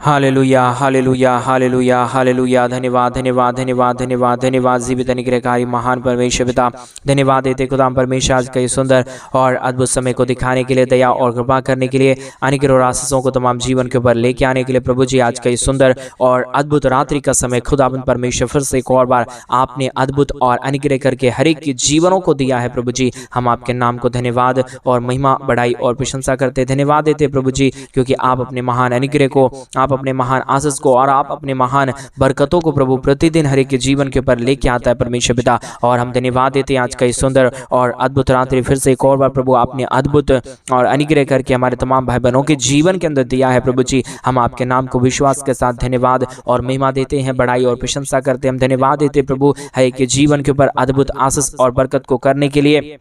Hallelujah हालेलुया हालेलुया hallelujah. धन्यवाद धन्यवाद धन्यवाद धन्यवाद धन्यवाद जीवित अनुग्रहकारी महान परमेश्वर पिता, धन्यवाद देते खुदाम परमेश्वर आज का ये सुंदर और अद्भुत समय को दिखाने के लिए, दया और कृपा करने के लिए, अनुग्रह और आशीषों को तमाम जीवन के ऊपर लेके आने के लिए प्रभु जी आज का ये सुंदर और अद्भुत रात्रि का समय खुदावन परमेश्वर फिर से एक और बार आपने अद्भुत और अनुग्रह करके हर एक के जीवनों को दिया है प्रभु जी। हम आपके नाम को धन्यवाद और महिमा बढ़ाई और प्रशंसा करते धन्यवाद देते प्रभु जी, क्योंकि आप अपने महान अनुग्रह को, आप अपने महान आशीष को और आप अपने महान बरकतों को प्रभु प्रतिदिन हर एक के जीवन के ऊपर लेके आता है परमेश्वर पिता। और हम धन्यवाद देते हैं आज का इस सुंदर और अद्भुत रात्रि फिर से एक और बार प्रभु आपने अद्भुत और अनुग्रह करके हमारे तमाम भाई बहनों के जीवन के अंदर दिया है प्रभु जी। हम आपके नाम को विश्वास के साथ धन्यवाद और महिमा देते हैं, बड़ाई और प्रशंसा करते हैं। हम धन्यवाद देते प्रभु हर एक के जीवन के ऊपर अद्भुत आशीष और बरकत को करने के लिए,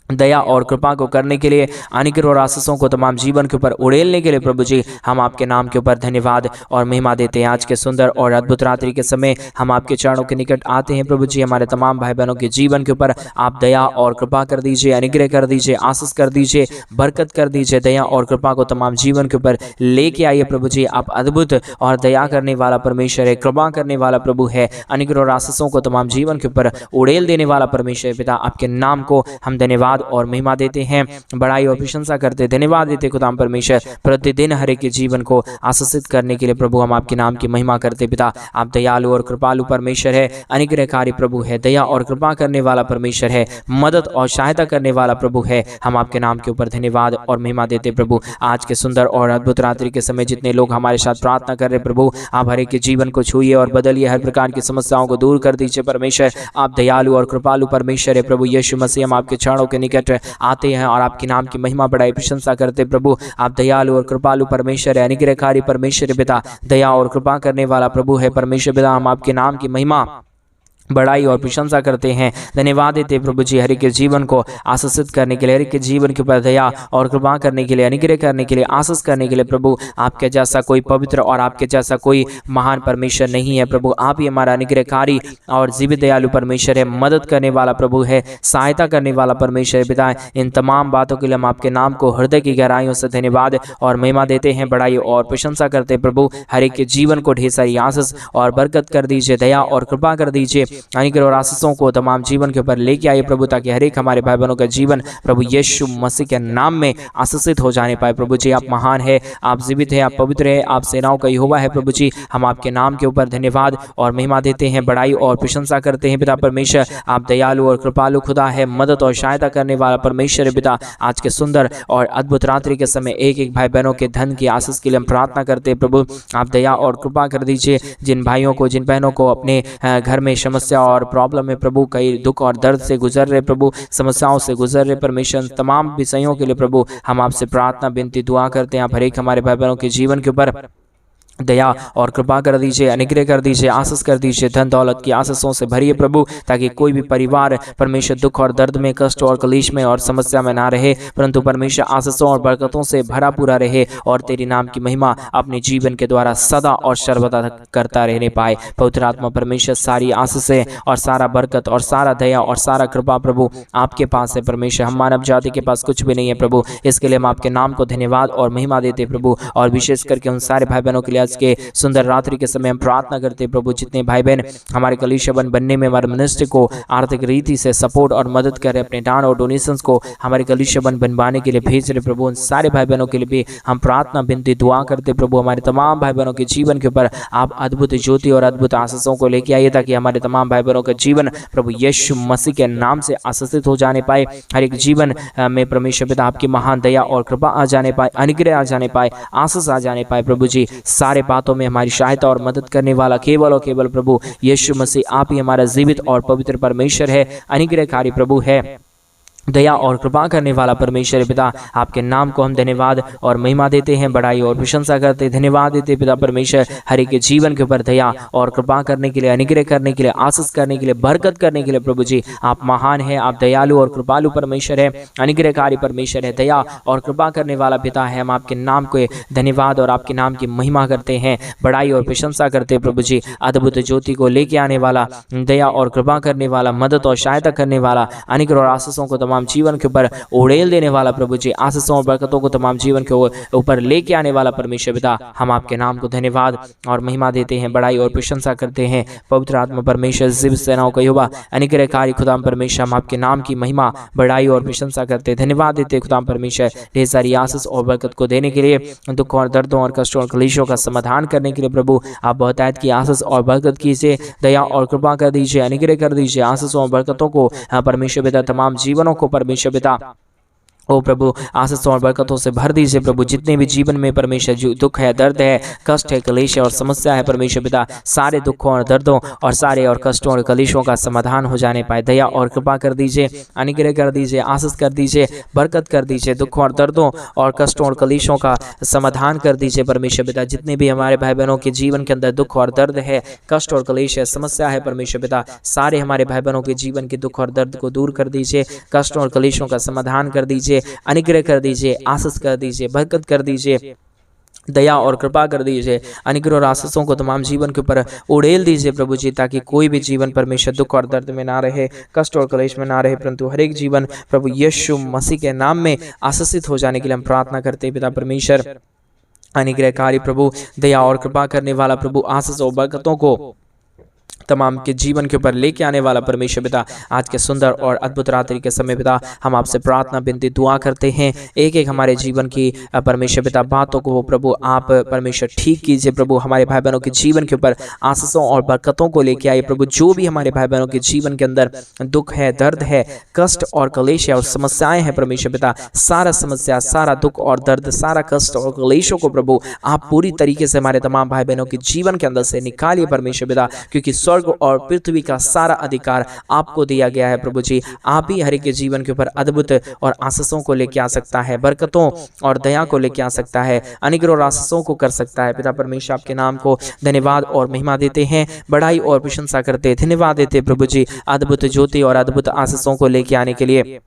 दया और कृपा को करने के लिए, अनुग्रह और आशीषों को तमाम जीवन के ऊपर उड़ेलने के लिए प्रभु जी हम आपके नाम के ऊपर धन्यवाद और महिमा देते हैं। आज के सुंदर और अद्भुत रात्रि के समय हम आपके चरणों के निकट आते हैं प्रभु जी। हमारे तमाम भाई बहनों के जीवन के ऊपर आप दया और कृपा कर दीजिए, अनुग्रह कर दीजिए, आशीष कर दीजिए, बरकत कर दीजिए, दया और कृपा को तमाम जीवन के ऊपर लेके आइए प्रभु जी। आप अद्भुत और दया करने वाला परमेश्वर है, कृपा करने वाला प्रभु है, अनुग्रह और आशीषों को तमाम जीवन के ऊपर उड़ेल देने वाला परमेश्वर पिता। आपके नाम को हम धन्यवाद और महिमा देते हैं, बड़ाई और प्रशंसा करते धन्यवाद देते खुदाम परमेश्वर प्रतिदिन हर एक के जीवन को आशीषित करने के लिए प्रभु हम आपके नाम की महिमा करते पिता। आप दयालु और कृपालु परमेश्वर है, अनुग्रहकारी प्रभु है, दया और कृपा करने वाला परमेश्वर है, मदद और सहायता करने वाला प्रभु है। हम आपके नाम के ऊपर धन्यवाद और महिमा देते प्रभु। आज के सुंदर और अद्भुत रात्रि के समय जितने लोग हमारे साथ प्रार्थना कर रहे प्रभु, आप हर एक के जीवन को छूइए और बदलिए, हर प्रकार की समस्याओं को दूर कर दीजिए परमेश्वर। आप दयालु और कृपालु परमेश्वर है प्रभु यीशु मसीह। हम आपके चरणों के निकट आते हैं और आपके नाम की महिमा बढ़ाई प्रशंसा करते प्रभु। आप दयालु और कृपालु परमेश्वर है, अनुग्रहकारी परमेश्वर पिता, दया और कृपा करने वाला प्रभु है परमेश्वर पिता। हम आपके नाम की महिमा बड़ाई और प्रशंसा करते हैं, धन्यवाद देते प्रभु जी हर एक के जीवन को आशीषित करने के लिए, हर एक के जीवन के ऊपर दया और कृपा करने के लिए, अनुग्रह करने के लिए, आशीष करने के लिए प्रभु। आपके जैसा कोई पवित्र और आपके जैसा कोई महान परमेश्वर नहीं है प्रभु। आप ही हमारा अनुग्रहकारी और जीवित दयालु परमेश्वर है, मदद करने वाला प्रभु है, सहायता करने वाला परमेश्वर पिता। इन तमाम बातों के लिए हम आपके नाम को हृदय की गहराइयों से धन्यवाद और महिमा देते हैं, बड़ाई और प्रशंसा करते प्रभु। हर एक के जीवन को ढेर सारी आशीष और बरकत कर दीजिए, दया और कृपा कर दीजिए, अनुग्रह और आशीषों को तमाम जीवन के ऊपर लेके आइए प्रभु, ताकि हर एक हमारे भाई बहनों का जीवन प्रभु यीशु मसीह के नाम में आशीषित हो जाने पाए प्रभु जी। आप महान है, आप जीवित है, आप पवित्र है, आप सेनाओं का यहोवा है प्रभु जी। हम आपके नाम के ऊपर धन्यवाद और महिमा देते हैं, बड़ाई और प्रशंसा करते हैं पिता परमेश्वर। आप दयालु और कृपालु खुदा है, मदद और सहायता करने वाला परमेश्वर पिता। आज के सुंदर और अद्भुत रात्रि के समय एक एक भाई बहनों के धन की आशीष के लिए हम प्रार्थना करते हैं प्रभु। आप दया और कृपा कर दीजिए, जिन भाइयों को, जिन बहनों को अपने घर में समस्या और प्रॉब्लम में प्रभु, कई दुख और दर्द से गुजर रहे प्रभु, समस्याओं से गुजर रहे परमेश्वर, तमाम विषयों के लिए प्रभु हम आपसे प्रार्थना विनती दुआ करते हैं। आप हर एक हमारे भाई बहनों के जीवन के ऊपर दया और कृपा कर दीजिए, अनुग्रह कर दीजिए, आशीष कर दीजिए, धन दौलत की आशीषों से भरिए प्रभु, ताकि कोई भी परिवार परमेश्वर दुख और दर्द में, कष्ट और कलेश में और समस्या में ना रहे, परंतु परमेश्वर आशीषों और बरकतों से भरा पूरा रहे और तेरी नाम की महिमा अपने जीवन के द्वारा सदा और सर्वदा करता रहने पाए। पवित्र आत्मा परमेश्वर सारी आशीषें और सारा बरकत और सारा दया और सारा कृपा प्रभु आपके पास है परमेश्वर। हम मानव जाति के पास कुछ भी नहीं है प्रभु, इसके लिए हम आपके नाम को धन्यवाद और महिमा देते प्रभु। और विशेष करके उन सारे भाई बहनों के लिए के सुंदर रात्रि के समय हम प्रार्थना करते हैं प्रभु, जितने भाई बहन हमारे कलीसिया बनने में, हमारे मिनिस्ट्री को आर्थिक रीति से सपोर्ट और मदद करें, अपने दान और डोनेशंस को हमारे कलीसिया बनवाने के लिए भेज रहे प्रभु, उन सारे भाई बहनों के लिए भी हम प्रार्थना विनती दुआ करते प्रभु। हमारे तमाम भाई बहनों के जीवन के ऊपर आप अद्भुत ज्योति और अद्भुत आशीषों को लेके आइए, ताकि हमारे तमाम भाई बहनों का जीवन प्रभु यीशु मसीह के नाम से आशीषित हो जाने पाए। हर एक जीवन में परमेश्वर पिता आपकी महान दया और कृपा आ जाने पाए, अनुग्रह आ जाने पाए, आशीष आ जाने पाए प्रभु जी। सारे बातों में हमारी सहायता और मदद करने वाला केवल और केवल प्रभु यीशु मसीह आप ही हमारा जीवित और पवित्र परमेश्वर है, अनुग्रहकारी प्रभु है, दया और कृपा करने वाला परमेश्वर पिता। आपके नाम को हम धन्यवाद और महिमा देते हैं, बड़ाई और प्रशंसा करते हैं, धन्यवाद देते पिता परमेश्वर। हर एक के जीवन के ऊपर दया और कृपा करने के लिए, अनुग्रह करने के लिए, आशीष करने के लिए, बरकत करने के लिए प्रभु जी आप महान है, आप दयालु और कृपालु परमेश्वर है, अनुग्रहकारी परमेश्वर है, दया और कृपा करने वाला पिता है। हम आपके नाम को धन्यवाद और आपके नाम की महिमा करते हैं, बड़ाई और प्रशंसा करते हैं प्रभु जी। अद्भुत ज्योति को लेके आने वाला, दया और कृपा करने वाला, मदद और सहायता करने वाला, अनुग्रह और आशीषों को तमाम तमाम जीवन के ऊपर उड़ेल देने वाला प्रभु जी, आशीषों और बरकतों को तमाम जीवन के ऊपर लेके आने वाला परमेश्वर पिता, हम आपके नाम को धन्यवाद और महिमा देते हैं, बड़ाई और प्रशंसा करते हैं। पवित्र आत्मा परमेश्वर, जीवित सेनाओं का यहोवा, अनुग्रहकारी खुदाम परमेश्वर, हम आपके नाम की महिमा, बड़ाई और प्रशंसा करते हैं, धन्यवाद देते हैं खुदाम परमेश्वर, ढेर सारी आशीष और बरकत को देने के लिए, दुख और दर्दों और कष्टों और क्लेशों का समाधान करने के लिए प्रभु आप बहुतायत की आशीष और बरकत कीजिए, दया और कृपा कर दीजिए, अनुग्रह कर दीजिए, आशीषों और बरकतों को परमेश्वर पिता, तमाम जीवनों को परमेश्वर पिता ओ प्रभु आशीषों और बरकतों से भर दीजिए प्रभु। जितने भी जीवन में परमेश्वर जो दुख है, दर्द है, कष्ट है, कलेश है और समस्या है परमेश्वर पिता, सारे दुखों और दर्दों और सारे और कष्टों और कलेशों का समाधान हो जाने पाए, दया और कृपा कर दीजिए, अनुग्रह कर दीजिए, आशीष कर दीजिए, बरकत कर दीजिए, दुखों और दर्दों और कष्टों और कलेशों का समाधान कर दीजिए परमेश्वर पिता। जितने भी हमारे भाई बहनों के जीवन के अंदर दुख और दर्द है, कष्ट और कलेश है, समस्या है परमेश्वर पिता, सारे हमारे भाई बहनों के जीवन के दुख और दर्द को दूर कर दीजिए, कष्टों और कलेशों का समाधान कर दीजिए, अनुग्रह कर दीजिए, आशीष कर दीजिए, बरकत कर दीजिए, दया और कृपा कर दीजिए, अनुग्रह और आशीषों को तमाम जीवन के ऊपर उड़ेल दीजिए प्रभु जी, ताकि कोई भी जीवन परमेश्वर दुख और दर्द में ना रहे, कष्ट और क्लेश में ना रहे, परंतु हर एक जीवन प्रभु यीशु मसीह के नाम में आशीषित हो जाने के लिए हम प्रार्थना करते हैं पिता परमेश्वर। अनुग्रहकारी प्रभु, दया और कृपा करने वाला प्रभु, आशीष और बरकतों को तमाम के जीवन के ऊपर लेके आने वाला परमेश्वर पिता, आज के सुंदर और अद्भुत रात्रि के समय पिता हम आपसे प्रार्थना विनती दुआ करते हैं, एक एक हमारे जीवन की परमेश्वर पिता बातों को प्रभु आप परमेश्वर ठीक कीजिए प्रभु। हमारे भाई बहनों के जीवन के ऊपर आशीषों और बरकतों को लेके आइए प्रभु। जो भी हमारे भाई बहनों के जीवन के अंदर दुख है, दर्द है, कष्ट और क्लेश है और समस्याएं हैं परमेश्वर पिता, सारा समस्या, सारा दुख और दर्द, सारा कष्ट और क्लेशों को प्रभु आप पूरी तरीके से हमारे तमाम भाई बहनों के जीवन के अंदर से निकालिए परमेश्वर पिता, क्योंकि स्वर्ग और पृथ्वी का सारा अधिकार आपको दिया गया है प्रभु जी। आप ही हर एक के जीवन के ऊपर अद्भुत और आशीषों को लेके आ सकता है, बरकतों और दया को लेके आ सकता है, अनुग्रह और आशीषों को कर सकता है पिता परमेश्वर। आपके नाम को धन्यवाद और महिमा देते हैं, बड़ाई और प्रशंसा करते हैं, धन्यवाद देते हैं प्रभु जी, अद्भुत ज्योति और अद्भुत आशीषों को लेके आने के लिए,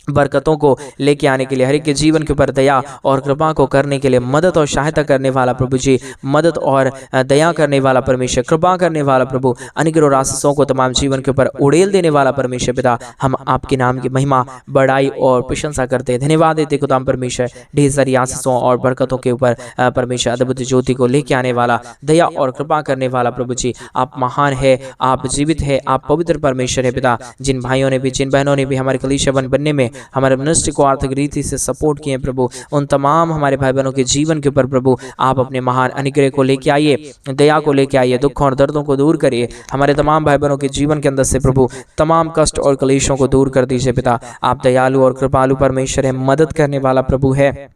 बरकतों को लेके आने के लिए, हर एक के जीवन के ऊपर दया और कृपा को करने के लिए, मदद और सहायता करने वाला प्रभु जी, मदद और दया करने वाला परमेश्वर, कृपा करने वाला प्रभु, अनुग्रह और आशीषों को तमाम जीवन के ऊपर उड़ेल देने वाला परमेश्वर पिता, हम आपके नाम की महिमा, बड़ाई और प्रशंसा करते हैं, धन्यवाद देते खुदाम परमेश्वर। ढेर सारी आशीषों और बरकतों के ऊपर परमेश्वर अद्भुत ज्योति को लेके आने वाला, दया और कृपा करने वाला प्रभु जी, आप महान है, आप जीवित है, आप पवित्र परमेश्वर है पिता। जिन भाइयों ने भी, जिन बहनों ने भी हमारे कलीसिया बनने में हमारे मिनिस्ट्री को आर्थिक रीति से सपोर्ट किए प्रभु, उन तमाम हमारे भाई बहनों के जीवन के ऊपर प्रभु आप अपने महान अनुग्रह को लेके आइए, दया को लेके आइए, दुखों और दर्दों को दूर करिए, हमारे तमाम भाई बहनों के जीवन के अंदर से प्रभु तमाम कष्ट और क्लेशों को दूर कर दीजिए पिता। आप दयालु और कृपालु परमेश्वर है, मदद करने वाला प्रभु है,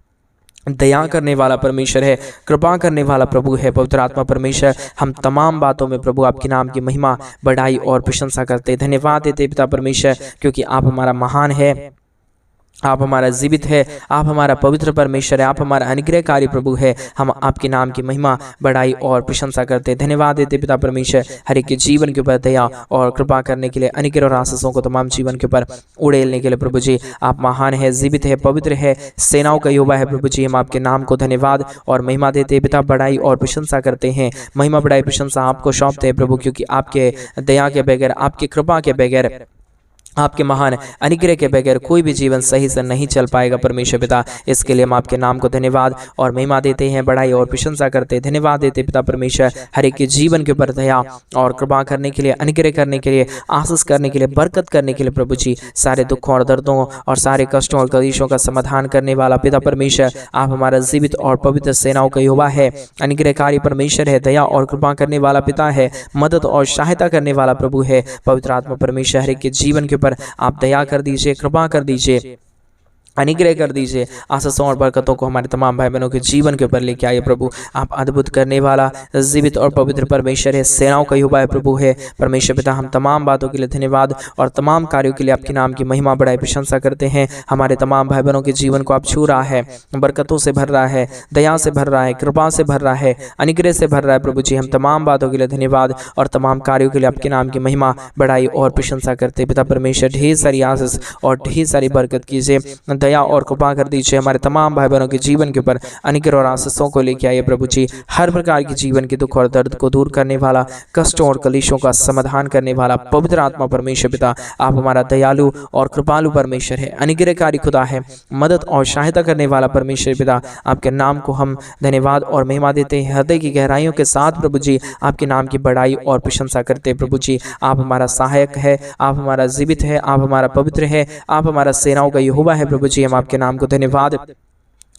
दया करने वाला परमेश्वर है, कृपा करने वाला प्रभु है, पवित्र आत्मा परमेश्वर। हम तमाम बातों में प्रभु आपके नाम की महिमा, बड़ाई और प्रशंसा करते, धन्यवाद देते पिता परमेश्वर, क्योंकि आप हमारा महान है, आप हमारा जीवित है, आप हमारा पवित्र परमेश्वर है, आप हमारा अनुग्रहकारी प्रभु है। हम आपके नाम की महिमा, बड़ाई और प्रशंसा करते हैं, धन्यवाद देते पिता परमेश्वर, हर एक के जीवन के ऊपर दया और कृपा करने के लिए, अनुग्रह और आशीषों को तमाम जीवन के ऊपर उड़ेलने के लिए प्रभु जी। आप महान है, जीवित है, पवित्र है, सेनाओं का यहोवा है प्रभु जी। हम आपके नाम को धन्यवाद और महिमा देते हैं पिता, बड़ाई और प्रशंसा करते हैं, महिमा, बड़ाई, प्रशंसा आपको सौंपते हैं प्रभु, क्योंकि आपके दया के बगैर, आपके कृपा के बगैर, आपके महान अनुग्रह के बगैर कोई भी जीवन सही से नहीं चल पाएगा परमेश्वर पिता। इसके लिए हम आपके नाम को धन्यवाद और महिमा देते हैं, बड़ाई और प्रशंसा करते हैं, धन्यवाद देते पिता परमेश्वर, हर एक के जीवन के ऊपर दया और कृपा करने के लिए, अनुग्रह करने के लिए, आशीष करने के लिए, बरकत करने के लिए प्रभु जी। सारे दुखों और दर्दों और सारे कष्टों और क्लेशों का समाधान करने वाला पिता परमेश्वर, आप हमारा जीवित और पवित्र सेनाओं का यहोवा है, अनुग्रहकारी परमेश्वर है, दया और कृपा करने वाला पिता है, मदद और सहायता करने वाला प्रभु है, पवित्र आत्मा परमेश्वर। हर एक के जीवन के पर आप दया कर दीजिए, कृपा कर दीजिए, अनुग्रह कर दीजिए, आशीषों और बरकतों को हमारे तमाम भाई बहनों के जीवन के ऊपर लेके आइए प्रभु। आप अद्भुत करने वाला जीवित और पवित्र परमेश्वर है, सेनाओं का यहोवा है प्रभु है परमेश्वर पिता। हम तमाम बातों के लिए धन्यवाद और तमाम कार्यों के लिए आपके नाम की महिमा, बड़ाई, प्रशंसा करते हैं। हमारे तमाम भाई बहनों के जीवन को आप छू रहा है, बरकतों से भर रहा है, दया से भर रहा है, कृपा से भर रहा है, अनुग्रह से भर रहा है प्रभु जी। हम तमाम बातों के लिए धन्यवाद और तमाम कार्यों के लिए आपके नाम की महिमा, बड़ाई और प्रशंसा करते हैं पिता परमेश्वर। ढेर सारी आशीष और ढेर सारी बरकत कीजिए, दया और कृपा कर दीजिए। हमारे तमाम भाई बहनों के जीवन के ऊपर अनुग्रह और आशीषों को लेके आइए प्रभु जी। हर प्रकार की जीवन के दुख और दर्द को दूर करने वाला, कष्टों और कलेशों का समाधान करने वाला पवित्र आत्मा परमेश्वर पिता, आप हमारा दयालु और कृपालु परमेश्वर है, अनुग्रहकारी खुदा है, मदद और सहायता करने वाला परमेश्वर पिता। आपके नाम को हम धन्यवाद और महिमा देते हैं हृदय की गहराइयों के साथ प्रभु जी। आपके नाम की बड़ाई और प्रशंसा करते हैं प्रभु जी। आप हमारा सहायक है, आप हमारा जीवित है, आप हमारा पवित्र है, आप हमारा सेनाओं का यहोवा है प्रभु जी। हम आपके नाम को धन्यवाद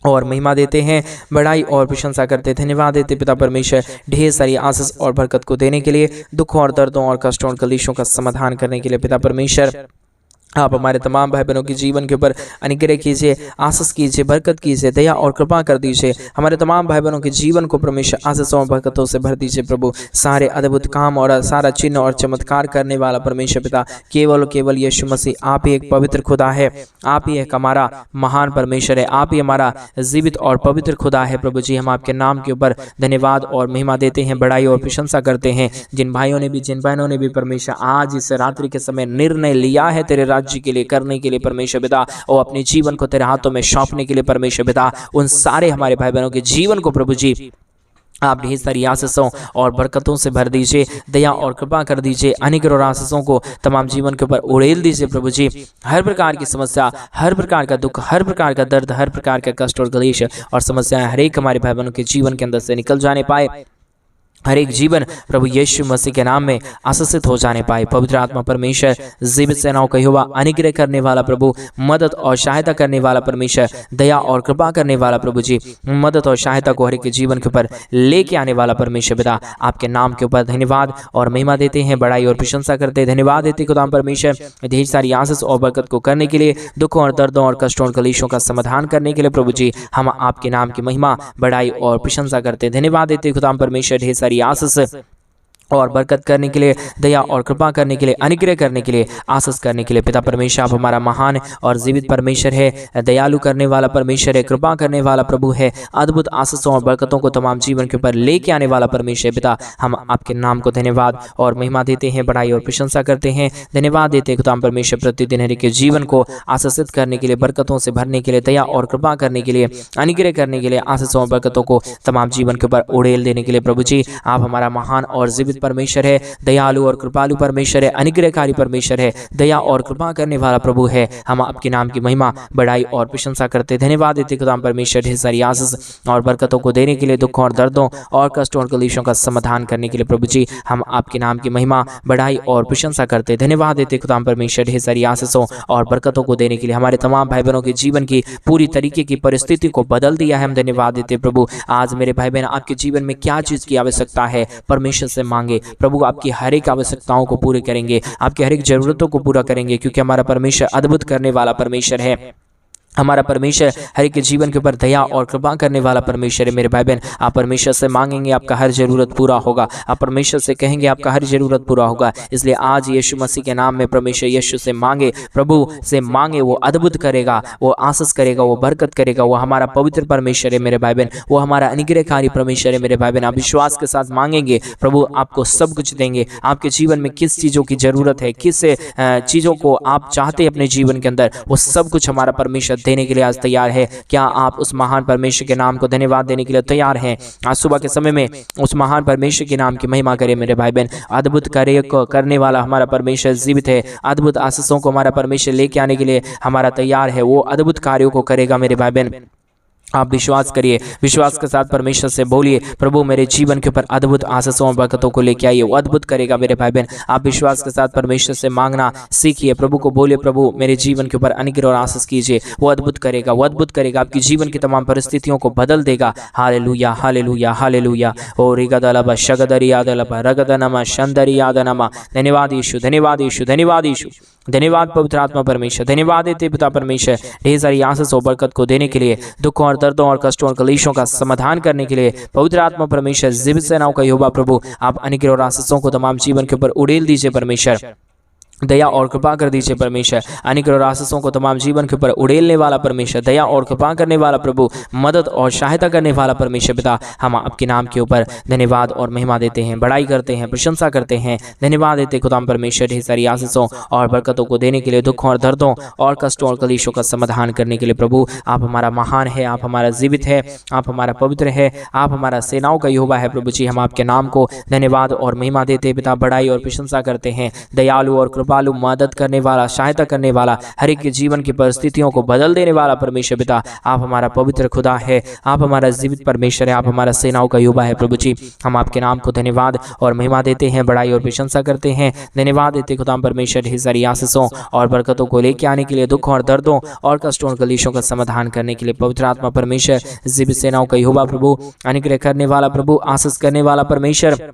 और महिमा देते हैं, बड़ाई और प्रशंसा करते, धन्यवाद देते पिता परमेश्वर, ढेर सारी आशीष और बरकत को देने के लिए, दुखों और दर्दों और कष्टों और कलेशों का समाधान करने के लिए पिता परमेश्वर। आप हमारे तमाम भाई बहनों के जीवन के ऊपर अनुग्रह कीजिए, आशीष कीजिए, बरकत कीजिए, दया और कृपा कर दीजिए। हमारे तमाम भाई बहनों के जीवन को परमेश्वर आशीषों और बरकतों से भर दीजिए प्रभु। सारे अद्भुत काम और सारा चिन्ह और चमत्कार करने वाला परमेश्वर पिता, केवल यीशु मसीह आप ही एक पवित्र खुदा है, आप ही एक हमारा महान परमेश्वर है, आप ही हमारा जीवित और पवित्र खुदा है प्रभु जी। हम आपके नाम के ऊपर धन्यवाद और महिमा देते हैं, बड़ाई और प्रशंसा करते हैं। जिन भाइयों ने भी, जिन बहनों ने भी परमेश्वर आज इस रात्रि के समय निर्णय लिया है तेरे राज्य के लिए करने के लिए परमेश्वर पिता, और अपने जीवन को तेरे हाथों में सौंपने के लिए परमेश्वर पिता, उन सारे हमारे भाई बहनों के जीवन को प्रभु जी आप ढेर सारी आशीषों और बरकतों से भर दीजिए, दया और कृपा कर दीजिए, अनुग्रह और आशीषों को तमाम जीवन के ऊपर उड़ेल दीजिए प्रभु जी। हर प्रकार की समस्या, हर प्रकार का दुख, हर प्रकार का दर्द, हर प्रकार का कष्ट और क्लेश और समस्याएं हर एक हमारे भाई बहनों के जीवन के अंदर से निकल जाने पाए। हर एक जीवन प्रभु यीशु मसीह के नाम में आशीषित हो जाने पाए। पवित्र आत्मा परमेश्वर, जीवित सेनाओं का यहोवा, अनुग्रह करने वाला प्रभु, मदद और सहायता करने वाला परमेश्वर, दया और कृपा करने वाला प्रभु जी, मदद और सहायता को हर एक के जीवन के ऊपर लेके आने वाला परमेश्वर पिता, आपके नाम के ऊपर धन्यवाद और महिमा देते हैं, बड़ाई और प्रशंसा करते हैं, धन्यवाद देते खुदाम परमेश्वर ढेर सारी आशीष और बरकत को करने के लिए, दुखों और दर्दों और कष्टों और कलेशों का समाधान करने के लिए प्रभु जी। हम आपके नाम की महिमा, बड़ाई और प्रशंसा करते हैं, धन्यवाद देते खुदाम परमेश्वर ढेर सारी आशीष और बरकत करने के लिए, दया और कृपा करने के लिए, अनुग्रह करने के लिए, आशीष करने के लिए पिता परमेश्वर। आप हमारा महान और जीवित परमेश्वर है, दयालु करने वाला परमेश्वर है, कृपा करने वाला प्रभु है, अद्भुत आशीषों और बरकतों को तमाम जीवन के ऊपर लेके आने वाला परमेश्वर पिता। हम आपके नाम को धन्यवाद और महिमा देते हैं, बड़ाई और प्रशंसा करते हैं, धन्यवाद देते हैं खुदा परमेश्वर प्रतिदिन हर के जीवन को आशीषित करने के लिए, बरकतों से भरने के लिए, दया और कृपा करने के लिए, अनुग्रह करने के लिए, आशीषों और बरकतों को तमाम जीवन के ऊपर उड़ेल देने के लिए प्रभु जी। आप हमारा महान और जीवित परमेश्वर है, दयालु और कृपालु परमेश्वर है, अनुग्रहकारी परमेश्वर है, दया और कृपा करने वाला प्रभु है। हम आपके नाम की महिमा, बड़ाई और प्रशंसा करते, धन्यवाद देते खुदा परमेश्वर ढेर सारी आशीष और बरकतों को देने के लिए, दुखों और दर्दों और कष्टों और कलेशों का समाधान करने के लिए प्रभु जी। हम आपके नाम की महिमा, बड़ाई और प्रशंसा करते, धन्यवाद देते खुदा परमेश्वर ढेर सारी आशीषों और बरकतों को देने के लिए, हमारे तमाम भाई बहनों के जीवन की पूरी तरीके की परिस्थिति को बदल दिया है। हम धन्यवाद देते प्रभु। आज मेरे भाई बहन आपके जीवन में क्या चीज की आवश्यकता है, परमेश्वर से मांगे। प्रभु आपकी हर एक आवश्यकताओं को पूरे करेंगे, आपकी हर एक जरूरतों को पूरा करेंगे, क्योंकि हमारा परमेश्वर अद्भुत करने वाला परमेश्वर है। हमारा परमेश्वर हर एक के जीवन के ऊपर दया और कृपा करने वाला परमेश्वर है। मेरे भाई बहन, आप परमेश्वर से मांगेंगे, आपका हर जरूरत पूरा होगा। आप परमेश्वर से कहेंगे, आपका हर जरूरत पूरा होगा। इसलिए आज यीशु मसीह के नाम में परमेश्वर यीशु से मांगे, प्रभु से मांगे। वो अद्भुत करेगा, वो आशीष करेगा, वो बरकत करेगा। वो हमारा पवित्र परमेश्वर है मेरे भाई बहन, वो हमारा अनुग्रहकारी परमेश्वर है मेरे भाई बहन। आप विश्वास के साथ मांगेंगे, प्रभु आपको सब कुछ देंगे। आपके जीवन में किस चीज़ों की जरूरत है, किस चीज़ों को आप चाहते हैं अपने जीवन के अंदर, वो सब कुछ हमारा परमेश्वर देने के लिए आज तैयार है। क्या आप उस महान परमेश्वर के नाम को धन्यवाद देने के लिए तैयार हैं? आज सुबह के समय में उस महान परमेश्वर के नाम की महिमा करें मेरे भाई बहन। अद्भुत कार्य करने वाला हमारा परमेश्वर जीवित है। अद्भुत आशीषों को हमारा परमेश्वर लेके आने के लिए हमारा तैयार है। वो अद्भुत कार्यों को करेगा मेरे भाई बहन। आप विश्वास करिए, विश्वास के साथ परमेश्वर से बोलिए, प्रभु मेरे जीवन के ऊपर अद्भुत आशीषों और बरकतों को लेके आइए। वो अद्भुत करेगा मेरे भाई बहन। आप विश्वास के साथ परमेश्वर से मांगना सीखिए। प्रभु को बोलिए, प्रभु मेरे जीवन के ऊपर अनुग्रह और आशीष कीजिए। वो अद्भुत करेगा, वो अद्भुत करेगा। आपकी जीवन की तमाम परिस्थितियों को बदल देगा। हालेलुया, हालेलुया, हालेलुया। ओ रिगदलबा शगदरी यादलबा रगदनमा शंदरी यादनमा। धन्यवाद यीशु, धन्यवाद यीशु, धन्यवाद यीशु, धन्यवाद पवित्र आत्मा परमेश्वर। धन्यवाद देते पिता परमेश्वर ढेर सारी आशीष और बरकत को देने के लिए, दुखों और दर्दों और कष्टों और कलेशों का समाधान करने के लिए। पवित्र आत्मा परमेश्वर, जीवित सेनाओं का यहोवा प्रभु, आप अनुग्रह और आशीषों को तमाम जीवन के ऊपर उड़ेल दीजिए परमेश्वर। दया और कृपा कर दीजिए परमेश्वर। अनुग्रह और आशीषों को तमाम जीवन के ऊपर उड़ेलने वाला परमेश्वर, दया और कृपा करने वाला प्रभु, मदद और सहायता करने वाला परमेश्वर पिता, हम आपके नाम के ऊपर धन्यवाद और महिमा देते हैं, बड़ाई करते हैं, प्रशंसा करते हैं, धन्यवाद देते खुदाम परमेश्वर ढेर सारी आशीषों और बरकतों को देने के लिए, दुखों और दर्दों और कष्टों और कलेशों का समाधान करने के लिए प्रभु आप हमारा महान है, आप हमारा जीवित है, आप हमारा पवित्र है, आप हमारा सेनाओं का यहोवा है प्रभु जी। हम आपके नाम को धन्यवाद और महिमा देते पिता, बड़ाई और प्रशंसा करते हैं। दयालु और कृपालु, मदद करने वाला, सहायता करने वाला, हर एक के जीवन की परिस्थितियों को बदल देने वाला परमेश्वर पिता, आप हमारा पवित्र खुदा है, आप हमारा जीवित परमेश्वर है, आप हमारा सेनाओं का यहोवा है प्रभु जी। हम आपके नाम को धन्यवाद और महिमा देते हैं, बड़ाई और प्रशंसा करते हैं, धन्यवाद देते खुदा परमेश्वर ढेर सारी आशीषों और बरकतों को लेके आने के लिए, दुखों और दर्दों और कष्टों और कलेशों का समाधान करने के लिए पवित्र आत्मा परमेश्वर, जीवित सेनाओं का यहोवा प्रभु, अनुग्रह करने वाला प्रभु, आशीष करने वाला परमेश्वर,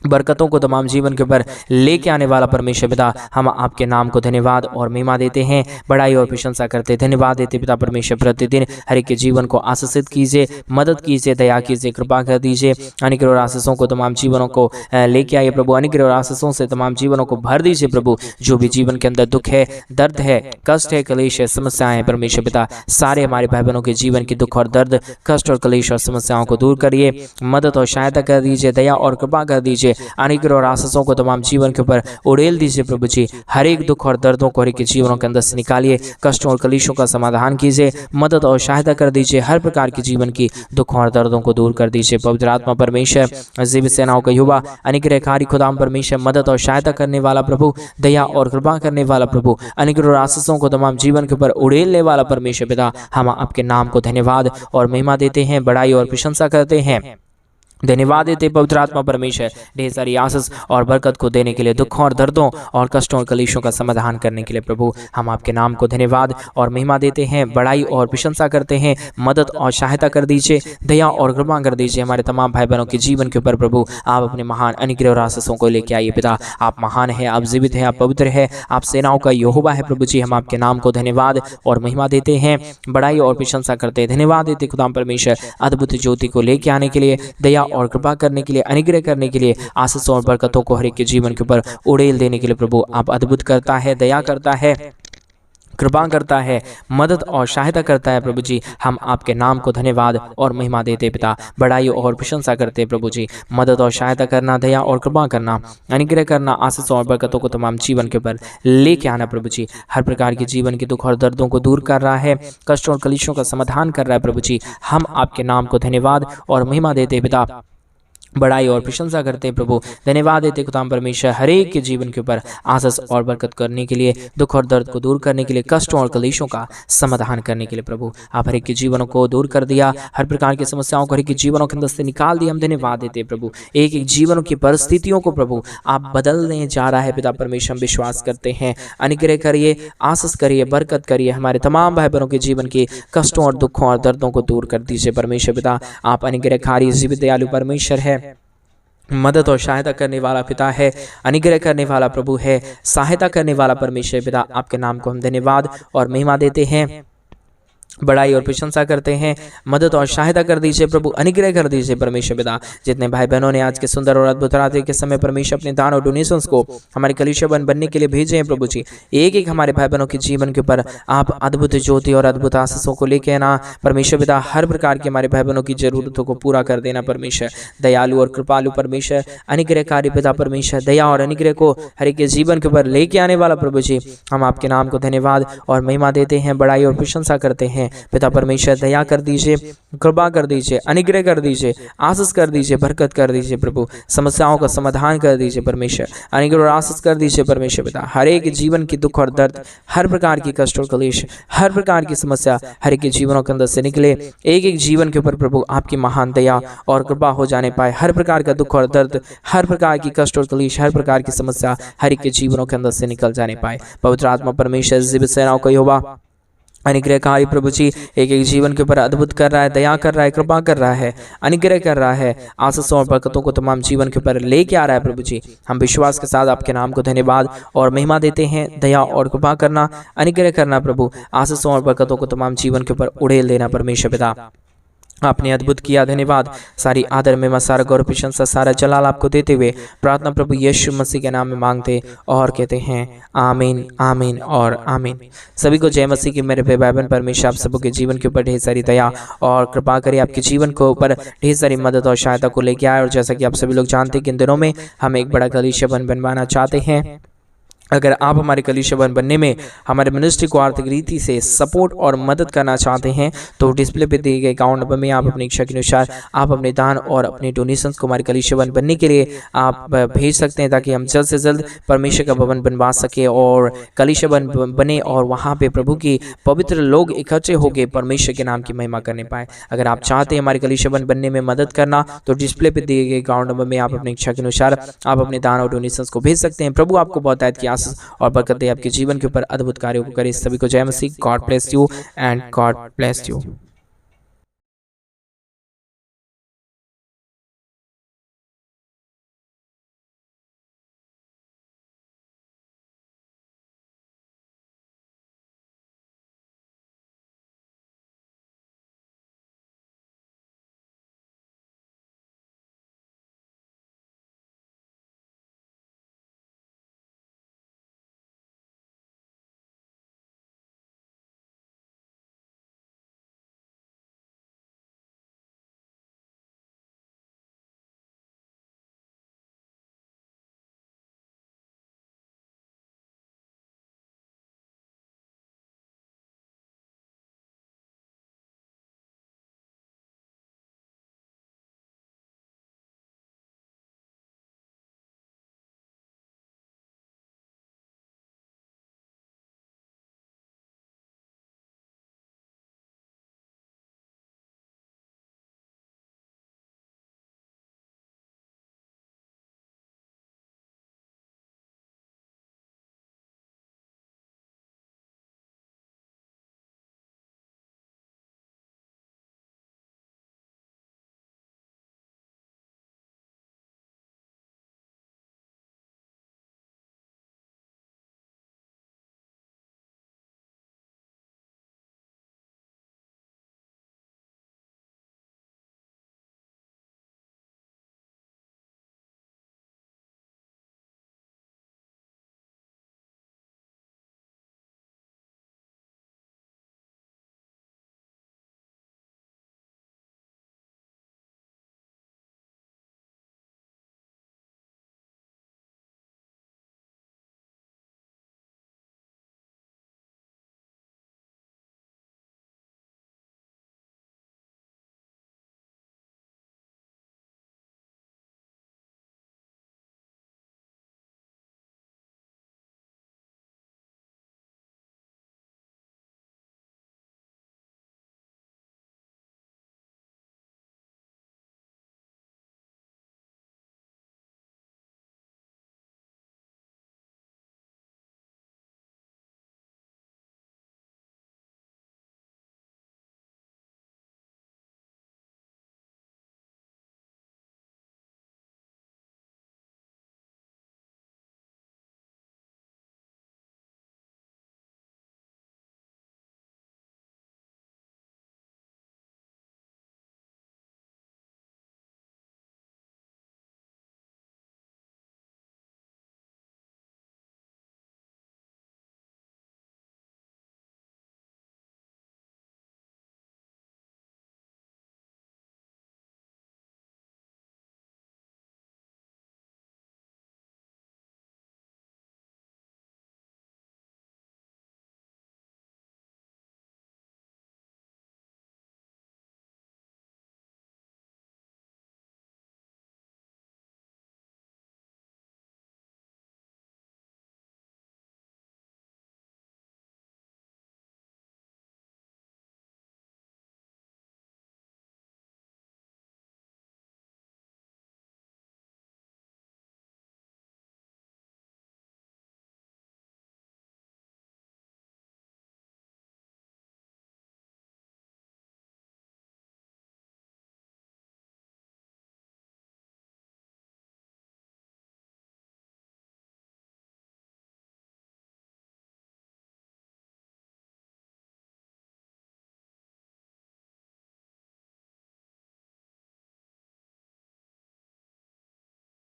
बरकतों को तमाम जीवन के ऊपर लेके आने वाला परमेश्वर पिता, हम आपके नाम को धन्यवाद और महिमा देते हैं, बड़ाई और प्रशंसा करते, धन्यवाद देते पिता परमेश्वर। प्रतिदिन हर एक के जीवन को आशीषित कीजिए, मदद कीजिए, दया कीजिए, कृपा कर दीजिए। अनुग्रह और आशीषों को तमाम जीवनों को लेके आइए प्रभु, अनुग्रह और आशीषों से तमाम जीवनों को भर दीजिए प्रभु। जो भी जीवन के अंदर दुख है, दर्द है, कष्ट है, कलेश है, समस्याएं हैं परमेश्वर पिता, सारे हमारे भाई बहनों के जीवन की दुख और दर्द, कष्ट और कलेश और समस्याओं को दूर करिए, मदद और सहायता कर दीजिए, दया और कृपा कर दीजिए। अनुग्रह और आशीषों को तमाम जीवन के ऊपर उड़ेल दीजिए प्रभु जी। हर एक दुख और दर्दों को हर एक के जीवनों के अंदर से निकालिए, कष्टों और कलेशों का समाधान कीजिए, मदद और सहायता कर दीजिए, हर प्रकार की जीवन की दुखों और दर्दों को दूर कर दीजिए। पवित्र आत्मा परमेश्वर, जीवित सेनाओं का युवा, अनुग्रहकारी खुदाम परमेश्वर, मदद और सहायता करने वाला प्रभु, दया और कृपा करने वाला प्रभु, अनुग्रह और आशीषों को तमाम जीवन के ऊपर उड़ेलने वाला परमेश्वर पिता, हम आपके नाम को धन्यवाद और महिमा देते हैं, बड़ाई और प्रशंसा करते हैं, धन्यवाद देते पवित्र आत्मा परमेश्वर, ढेर सारी आशीष और बरकत को देने के लिए, दुखों और दर्दों और कष्टों और कलेशों का समाधान करने के लिए प्रभु हम आपके नाम को धन्यवाद और महिमा देते हैं, बड़ाई और प्रशंसा करते हैं, मदद और सहायता कर दीजिए, दया और कृपा कर दीजिए हमारे तमाम भाई बहनों के जीवन के ऊपर प्रभु। आप अपने महान अनुग्रह और आशीषों को लेके आइए पिता, आप महान है, आप जीवित है, आप पवित्र है, आप सेनाओं का यहोवा है प्रभु जी। हम आपके नाम को धन्यवाद और महिमा देते हैं, बड़ाई और प्रशंसा करते हैं, धन्यवाद देते खुदाम परमेश्वर, अद्भुत ज्योति को लेके आने के लिए, दया और कृपा करने के लिए, अनुग्रह करने के लिए, आशीष और बरकतों को हर एक के जीवन के ऊपर उड़ेल देने के लिए प्रभु आप अद्भुत करता है, दया करता है, कृपा करता है, मदद और सहायता करता है प्रभु जी। हम आपके नाम को धन्यवाद और महिमा देते पिता, बड़ाई और प्रशंसा करते प्रभु जी। मदद और सहायता करना, दया और कृपा करना, अनुग्रह करना, आशीष और बरकतों को तमाम जीवन के ऊपर लेके आना प्रभु जी। हर प्रकार के जीवन के दुख और दर्दों को दूर कर रहा है, कष्ट और कलेशों का समाधान कर रहा है प्रभु जी। हम आपके नाम को धन्यवाद और महिमा देते पिता, बड़ाई और प्रशंसा करते हैं प्रभु, धन्यवाद देते खुदाम परमेश्वर, हर एक के जीवन के ऊपर आशीष और बरकत करने के लिए, दुख और दर्द को दूर करने के लिए, कष्टों और कलेशों का समाधान करने के लिए प्रभु आप हर एक के जीवनों को दूर कर दिया, हर प्रकार की समस्याओं को हर एक के जीवनों के अंदर से निकाल दिया। हम धन्यवाद देते हैं प्रभु, एक एक जीवनों की परिस्थितियों को प्रभु आप बदलने जा रहा है पिता परमेश्वर। हम विश्वास करते हैं, अनुग्रह करिए, आशीष करिए, बरकत करिए, हमारे तमाम भाई बहनों के जीवन के कष्टों और दुखों और दर्दों को दूर कर दीजिए परमेश्वर पिता। आप अनुग्रहकारी जीवित दयालु परमेश्वर है, मदद और सहायता करने वाला पिता है, अनुग्रह करने वाला प्रभु है, सहायता करने वाला परमेश्वर पिता। आपके नाम को हम धन्यवाद और महिमा देते हैं, बड़ाई और प्रशंसा करते हैं, मदद और सहायता कर दीजिए प्रभु, अनुग्रह कर दीजिए परमेश्वर पिता। जितने भाई बहनों ने आज के सुंदर और अद्भुत रात्रि के समय परमेश्वर अपने दान और डोनेशंस को हमारे कलीसिया बनने के लिए भेजे हैं प्रभु जी, एक एक हमारे भाई बहनों के जीवन के ऊपर आप अद्भुत ज्योति और अद्भुत आशीषों को लेके आना परमेश्वर पिता। हर प्रकार के हमारे भाई बहनों की जरूरतों को पूरा कर देना परमेश्वर, दयालु और कृपालु परमेश्वर, अनुग्रहकारी पिता परमेश्वर, दया और अनुग्रह को हर एक के जीवन के ऊपर लेके आने वाला प्रभु जी। हम आपके नाम को धन्यवाद और महिमा देते हैं, बड़ाई और प्रशंसा करते हैं पिता परमेश्वर। दया कर दीजिए, कृपा कर दीजिए, अनुग्रह कर दीजिए, आशीष कर दीजिए, बरकत कर दीजिए प्रभु, समस्याओं का समाधान कर दीजिए परमेश्वर, अनुग्रह और आशीष कर दीजिए परमेश्वर पिता। हर एक जीवन की दुख और दर्द, हर प्रकार की कष्ट और कलेश, हर प्रकार की समस्या हर एक जीवनों के अंदर से निकले, एक एक जीवन के ऊपर प्रभु आपकी महान दया और कृपा हो जाने पाए। हर प्रकार का दुख और दर्द, हर प्रकार की कष्ट और कलेश, हर प्रकार की समस्या हर एक जीवनों के अंदर से निकल जाने पाए। पवित्र आत्मा परमेश्वर जीवित सेनाओं का यहोवा, अनुग्रहकारी प्रभु जी एक एक जीवन के ऊपर अद्भुत कर रहा है, दया कर रहा है, कृपा कर रहा है, अनुग्रह कर रहा है, आशीष और बरकतों को तमाम जीवन के ऊपर लेके आ रहा है प्रभु जी। हम विश्वास के साथ आपके नाम को धन्यवाद और महिमा देते हैं, दया और कृपा करना, अनुग्रह करना प्रभु, आशीष और बरकतों को तमाम जीवन के ऊपर उड़ेल देना परमेश्वर पिता। आपने अद्भुत किया, धन्यवाद। सारी आदर में सारा गौरव प्रशंसा सारा जलाल आपको देते हुए प्रार्थना प्रभु यीशु मसीह के नाम में मांगते और कहते हैं आमीन, आमीन और आमीन। सभी को जय मसीह की। मेरे भाई बहन, परमेश्वर आप सबों के जीवन के ऊपर ढेर सारी दया और कृपा करे, आपके जीवन को ऊपर ढेर सारी मदद और सहायता को लेके आए। और जैसा कि आप सभी लोग जानते हैं कि इन दिनों में हम एक बड़ा कलीसिया बनवाना चाहते हैं। अगर आप हमारे कलीसिया बनने में हमारे मिनिस्ट्री को आर्थिक रीति से सपोर्ट और मदद करना चाहते हैं तो डिस्प्ले पे दिए गए अकाउंट नंबर में आप अपनी इच्छा के अनुसार आप अपने दान और अपने डोनेशंस को हमारे कलीसिया बनने के लिए आप भेज सकते हैं, ताकि हम जल्द से जल्द परमेश्वर का भवन बनवा सके और कलीसिया बने और वहाँ पे प्रभु की पवित्र लोग इकट्ठे होकर परमेश्वर के नाम की महिमा करने पाए। अगर आप चाहते हैं हमारे कलीसिया बनने में मदद करना तो डिस्प्ले पे दिए गए अकाउंट नंबर में आप अपनी इच्छा के अनुसार आप अपने दान और डोनेशंस को भेज सकते हैं। प्रभु आपको बहुत किया और बरकत दे, आपके जीवन के ऊपर अद्भुत कार्यों को करे। सभी को जय मसीह। God bless you and God bless you.